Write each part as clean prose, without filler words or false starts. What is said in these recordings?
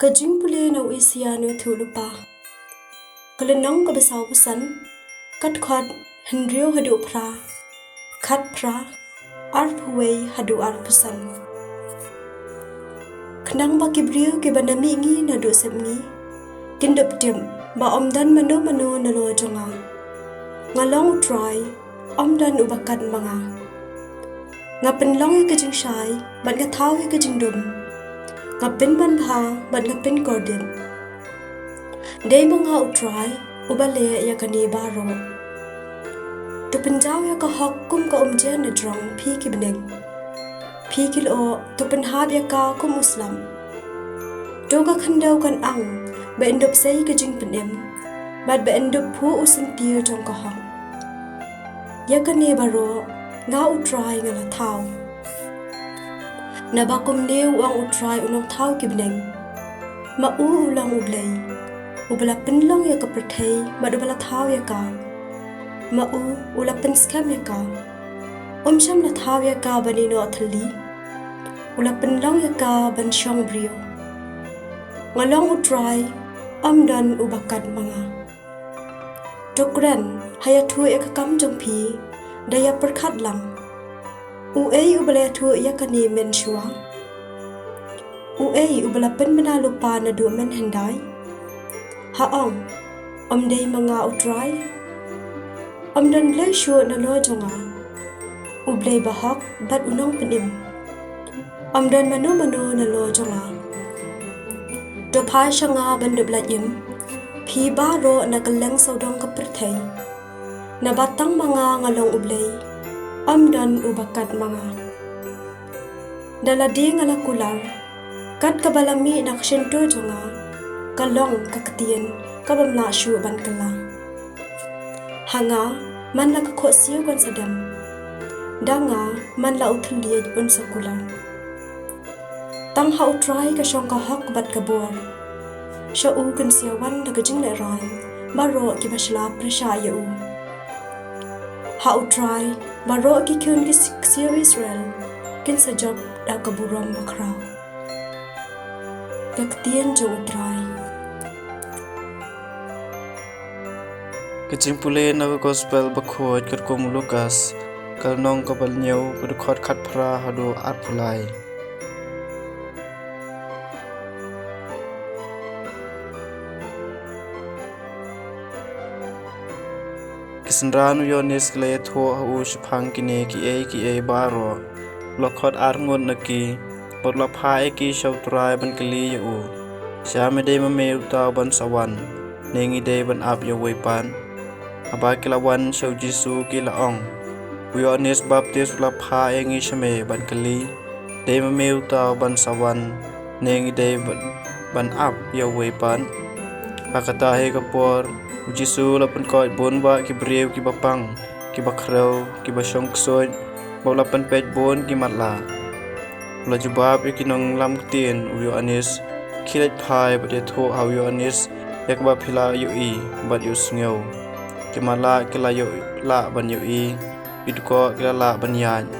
Kajing pule na uisia no thu lupa. Kalenong ka besaw pusan, kat khad hendrio hadu pra, khat pra, arpuway hadu arpusan. Kenang ba kibriu ke banami ngi na do semngi, kindap dim ba omdan mano na lo jonga. Ngalong utray, omdan ubakan mga. Nga penlong ya kajing syai, bat nga thaw ya kajing dum. Nga pin ban bha, bat nga pin kordin. Day mga utray, ubale ya kani baro. Tu penjaw ya ka kum ka umjen na drong pi ki bening. Pi kilo tu penhab ya ka kum Muslim. Doga kandaw kan ang, ba endop say kajing penim, bat ba endop pu usin tiyo jong ka hok. Ya kani baro, nga utray nga la thaw. Nabakum neu ang utray unong thaw ki bening. Mau ulang ublay. Ubala penlong ya ka perthay, bat ubala thaw ya ka. Mau ula penskam ya ka. Syam la thaw ya ka banino athali. Ula penlong ya ka ban syong brio. Ngalong utray, dan ubakat mga. Tukran, haya thu ya ka kam jong pi, daya perkat lang. Ubala thu ya ka ni men shua. Ubala pen menalupa na du men henday. Haong, day mga utray. Dan blay shua na lo jonga. Ublay bahak bat unong penim. Dan mano na lo jonga. Dopai siya nga bandub layim. Pi baro na kaleng saudong kapertay. Nabatang mga ngalong ublay. Dan ubakat mga. Daladi ngala kular. Kat kabalami na kasyento jonga. Kalong kakatiyan kabamla syu ban kala. Hanga man la kakho siyo kan sadam. Danga man la uthuliyad un sa kular. Tang ha utray ka syong kahok bat kabor. Siya kan siyawan na kajing na ran. Maro ki basla presya ya Ha utray maro ki kyun ki siyo Israel. Kin sa job da kaburam bakraw. Kaktiyan jo utray. Kajing pule na gospel bakhoj kat kum Lukas kalnong kabal nyaw kudukot khat pra hadu arpulai. Kisenranu yonis kle tho hu shphang kine ki e baro lokhot arngon naki potla phai ki shautrai ban kali yu shame de me uta ban sawan nengi de ban ap yo pan aba kilawan shau jisu kila ong yonis baptis la phai ngi shame ban kali de me uta ban sawan nengi de ban ap yo pan pakata he kapor Jisu lapan koi bon ba ki brew ki bapang ki bakrau ki basyong ksoi ba lapan pet bon ki matla la jubab ki nong lam tien uyo anis khilat phai ba de tho haw yo anis yak ba phila yu I bat yu sngew ki mala ki la yu la ban yu I bit ko ki la ban yan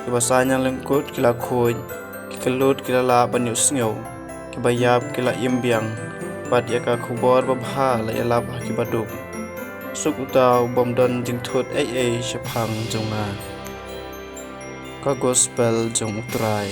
ki basanya lengkut ki la khoi ki kelut ki la ban yu sngew ki bayap ki la imbiang bat yaka khubor ba bha la yalap ki baduk suk utaw bomdon jing thut ai shaphang jonga ka gospel jong utrai